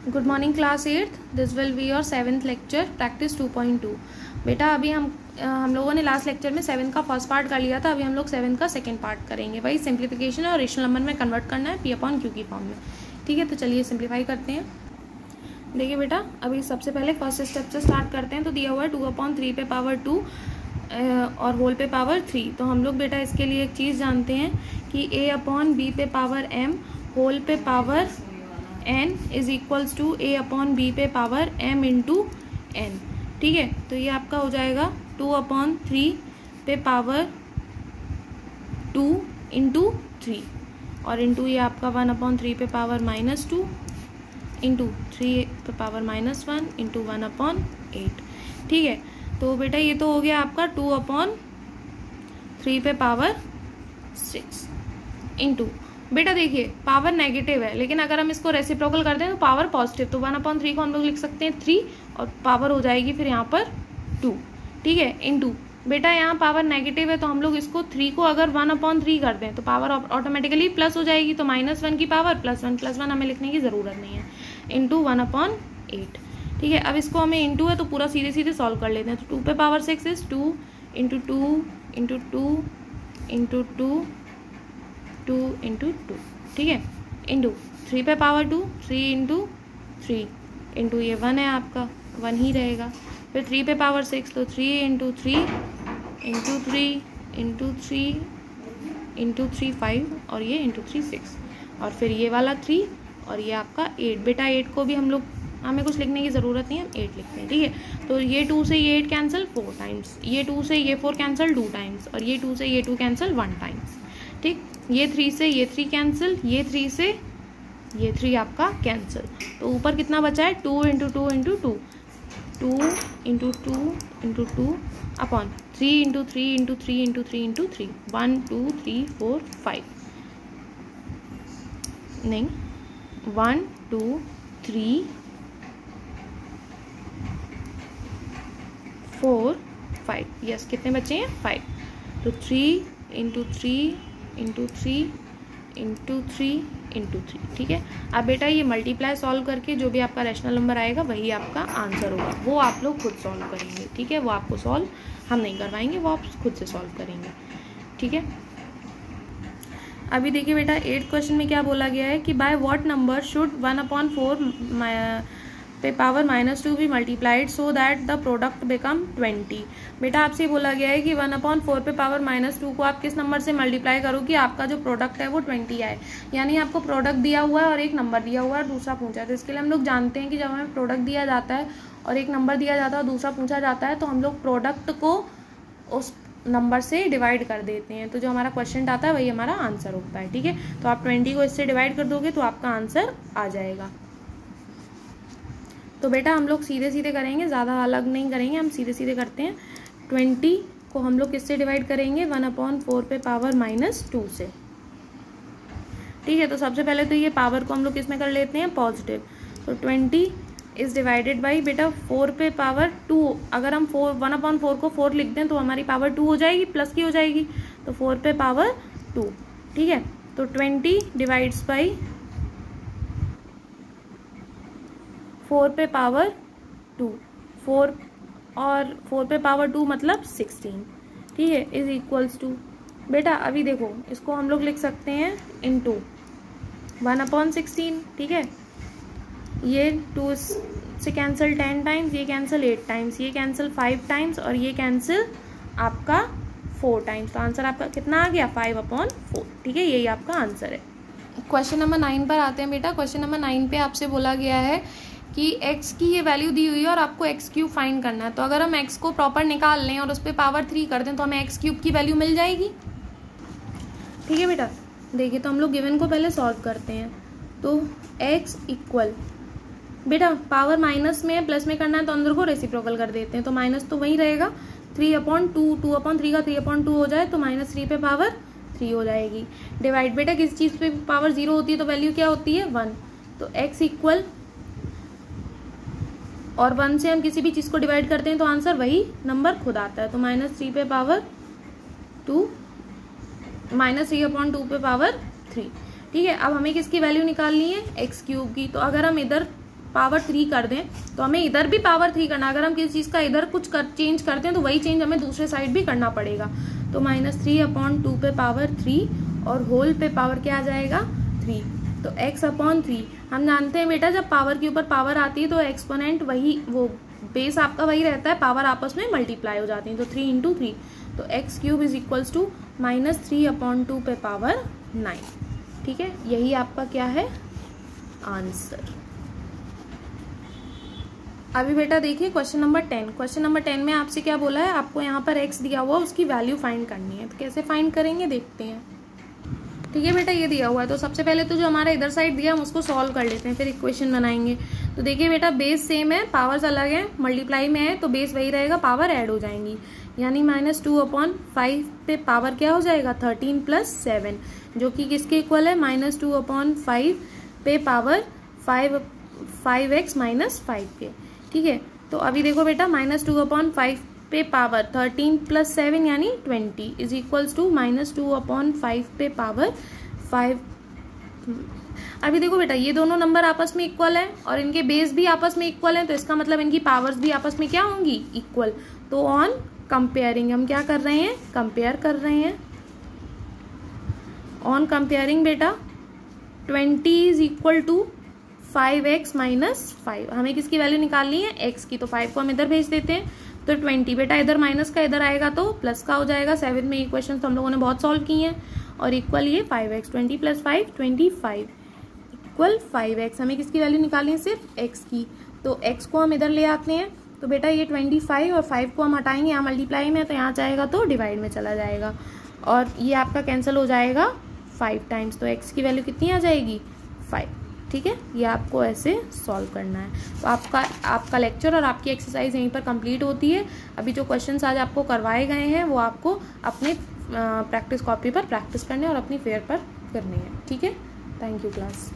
Good morning class 8th, this will be your 7th lecture practice 2.2। बेटा अभी हम लोगों ने लास्ट लेक्चर में 7 का फर्स्ट पार्ट कर लिया था। अभी हम लोग 7 का सेकंड पार्ट करेंगे। भाई सिंप्लीफिकेशन और रेशनल नंबर में कन्वर्ट करना है P/Q की फॉर्म में। ठीक है, तो चलिए सिंप्लीफाई करते हैं। देखिए बेटा, अभी सबसे पहले फर्स्ट स्टेप से स्टार्ट करते हैं। तो दिया हुआ है 2/3 पे पावर 2 और होल पे पावर 3। तो हम लोग बेटा इसके लिए एक चीज़ जानते हैं कि A/B पे पावर m होल पे power n is equals to A/B पे पावर m इंटू n। ठीक है, तो ये आपका हो जाएगा 2/3 पे पावर 2 इंटू 3 और इंटू ये आपका 1/3 पे पावर -2 इंटू 3 पे पावर -1 इंटू 1/8। ठीक है, तो बेटा ये तो हो गया आपका 2/3 पे पावर 6 इंटू, बेटा देखिए पावर नेगेटिव है, लेकिन अगर हम इसको रेसिप्रोकल करते हैं तो पावर पॉजिटिव। तो 1/3 को हम लोग लिख सकते हैं 3 और पावर हो जाएगी फिर यहाँ पर 2। ठीक है, इंटू बेटा यहाँ पावर नेगेटिव है तो हम लोग इसको 3 को अगर 1/3 कर दें तो पावर ऑटोमेटिकली प्लस हो जाएगी। तो -1 की पावर +1 हमें लिखने की ज़रूरत नहीं है, इंटू 1/8। ठीक है, अब इसको हमें इंटू है तो पूरा सीधे सीधे सॉल्व कर लेते हैं। तो 2 पे power 6 is 2 into 2 into 2 into 2 2 into 2। ठीक है, इंटू 3 पे पावर 2 3 इंटू 3 इंटू ये 1 है आपका 1 ही रहेगा। फिर 3 पे पावर 6 तो 3 इंटू 3 इंटू 3 इंटू 3 इंटू 3 5 और ये इंटू 3 6 और फिर ये वाला 3 और ये आपका 8। बेटा 8 को भी हमें कुछ लिखने की ज़रूरत नहीं है, हम 8 लिखते हैं। ठीक है, तो ये 2 से ये 8 कैंसिल 4 टाइम्स, ये 2 से ये 4 कैंसिल 2 टाइम्स और ये 2 से ये 2 कैंसिल 1 टाइम्स। ठीक, ये 3 से ये 3 कैंसिल, ये 3 से ये 3 आपका कैंसिल। तो ऊपर कितना बचा है 2 into 2 into 2 2 into 2 into 2 upon 3 into 3 into 3 into 3 into 3 1 2 3 4 5 नहीं 1 2 3 4 5 यस, कितने बचे हैं 5। तो 3 इंटू 3 इंटू 3 इंटू 3 इंटू 3। ठीक है, अब बेटा ये मल्टीप्लाई सॉल्व करके जो भी आपका रैशनल नंबर आएगा वही आपका आंसर होगा, वो आप लोग खुद सॉल्व करेंगे। ठीक है, वो आपको सॉल्व हम नहीं करवाएंगे, वो आप खुद से सॉल्व करेंगे। ठीक है, अभी देखिए बेटा 8th क्वेश्चन में क्या बोला गया है कि बाय व्हाट नंबर शुड 1/4 पे पावर -2 भी multiplied so that the product become 20। बेटा आपसे बोला गया है कि 1/4 पे पावर -2 को आप किस नंबर से मल्टीप्लाई करो कि आपका जो प्रोडक्ट है वो 20 आए। यानी आपको प्रोडक्ट दिया हुआ है और एक नंबर दिया हुआ है और दूसरा पूछा है। तो इसके लिए हम लोग जानते हैं कि जब हमें प्रोडक्ट दिया जाता है और एक नंबर दिया जाता है और दूसरा पूछा जाता है तो हम लोग प्रोडक्ट को उस नंबर से डिवाइड कर देते हैं। तो जो हमारा क्वेश्चन आता है वही हमारा आंसर होता है। ठीक है, तो आप 20 को इससे डिवाइड कर दोगे तो आपका आंसर आ जाएगा। तो बेटा हम लोग सीधे सीधे करेंगे, ज़्यादा अलग नहीं करेंगे, हम सीधे सीधे करते हैं। 20 को हम लोग किससे डिवाइड करेंगे 1/4 पे पावर -2 से। ठीक है, तो सबसे पहले तो ये पावर को हम लोग किस में कर लेते हैं पॉजिटिव। तो 20 इज़ डिवाइडेड बाई बेटा 4 पे पावर 2। अगर हम 1/4 को 4 लिख दें तो हमारी पावर 2 हो जाएगी, प्लस की हो जाएगी, तो 4 पे पावर 2। ठीक है, तो 20 डिवाइड्स बाई 4 पे पावर 2 4 और 4 पे पावर 2 मतलब 16। ठीक है, इज इक्वल्स टू बेटा अभी देखो इसको हम लोग लिख सकते हैं इंटू 1/16। ठीक है, ये 2 से कैंसिल 10 टाइम्स, ये कैंसिल 8 टाइम्स, ये कैंसिल 5 टाइम्स और ये कैंसिल आपका 4 टाइम्स। तो आंसर आपका कितना आ गया 5/4। ठीक है, यही आपका आंसर है। क्वेश्चन नंबर 9 पर आते हैं बेटा। क्वेश्चन नंबर 9 पे आपसे बोला गया है कि x की ये वैल्यू दी हुई है और आपको x³ फाइंड करना है। तो अगर हम x को प्रॉपर निकाल लें और उस पर पावर 3 कर दें तो हमें x³ की वैल्यू मिल जाएगी। ठीक है बेटा, देखिए तो हम लोग गिवन को पहले सॉल्व करते हैं। तो x इक्वल बेटा पावर माइनस में प्लस में करना है तो अंदर को रेसिप्रोकल कर देते हैं। तो माइनस तो वही रहेगा 3/2 2/3 का 3/2 हो जाए तो -3 पे पावर 3 हो जाएगी। डिवाइड बेटा किस चीज़ पे पावर 0 होती है तो वैल्यू क्या होती है 1। तो x इक्वल और 1 से हम किसी भी चीज़ को डिवाइड करते हैं तो आंसर वही नंबर खुद आता है। तो -3 पे पावर 2 -3/2 पे पावर 3। ठीक है, अब हमें किसकी वैल्यू निकालनी है x³ की। तो अगर हम इधर पावर 3 कर दें तो हमें इधर भी पावर 3 करना। अगर हम किसी चीज़ का इधर कुछ चेंज करते हैं तो वही चेंज हमें दूसरे साइड भी करना पड़ेगा। तो -3/2 पे पावर 3 और होल पे पावर क्या आ जाएगा 3। तो x/3 हम जानते हैं बेटा जब पावर के ऊपर पावर आती है तो एक्सपोनेंट वही, वो बेस आपका वही रहता है, पावर आपस में मल्टीप्लाई हो जाती है। तो 3 × 3 तो x³ = -3/2 पे पावर 9। ठीक है, यही आपका क्या है आंसर। अभी बेटा देखिए क्वेश्चन नंबर 10। क्वेश्चन नंबर 10 में आपसे क्या बोला है, आपको यहाँ पर x दिया हुआ उसकी वैल्यू फाइंड करनी है। तो कैसे फाइंड करेंगे देखते हैं। ठीक है बेटा, ये दिया हुआ है तो सबसे पहले तो जो हमारा इधर साइड दिया हम उसको सॉल्व कर लेते हैं, फिर इक्वेशन बनाएंगे। तो देखिए बेटा बेस सेम है, पावर्स अलग है, मल्टीप्लाई में है तो बेस वही रहेगा, पावर ऐड हो जाएंगी। यानी -2/5 पे पावर क्या हो जाएगा 13 + 7, जो कि किसके इक्वल है -2/5 पे पावर 5x - 5 के। ठीक है, तो अभी देखो बेटा -2/5 पे पावर 13 + 7 यानी 20 = -2/5 पे पावर 5। अभी देखो बेटा ये दोनों नंबर आपस में इक्वल है और इनके बेस भी आपस में इक्वल है, तो इसका मतलब इनकी पावर्स भी आपस में क्या होंगी इक्वल। तो ऑन कंपेयरिंग हम क्या कर रहे हैं, कंपेयर कर रहे हैं। ऑन कंपेयरिंग बेटा 20 = 5x - 5, हमें किसकी वैल्यू निकालनी है x की, तो 5 को हम इधर भेज देते हैं। तो 20 बेटा इधर माइनस का इधर आएगा तो प्लस का हो जाएगा। 7 में इक्वेशन तो हम लोगों ने बहुत सॉल्व की हैं और इक्वल ये 5x, 20 + 5 25 इक्वल 5x। हमें किसकी वैल्यू निकालनी है सिर्फ x की, तो x को हम इधर ले आते हैं। तो बेटा ये 25 और 5 को हम हटाएंगे, यहाँ मल्टीप्लाई में तो यहाँ जाएगा तो डिवाइड में चला जाएगा और ये आपका कैंसिल हो जाएगा 5 टाइम्स। तो x की वैल्यू कितनी आ जाएगी 5। ठीक है, ये आपको ऐसे सॉल्व करना है। तो आपका लेक्चर और आपकी एक्सरसाइज यहीं पर कंप्लीट होती है। अभी जो क्वेश्चंस आज आपको करवाए गए हैं वो आपको अपने प्रैक्टिस कॉपी पर प्रैक्टिस करने और अपनी फेयर पर करनी है। ठीक है, थैंक यू क्लास।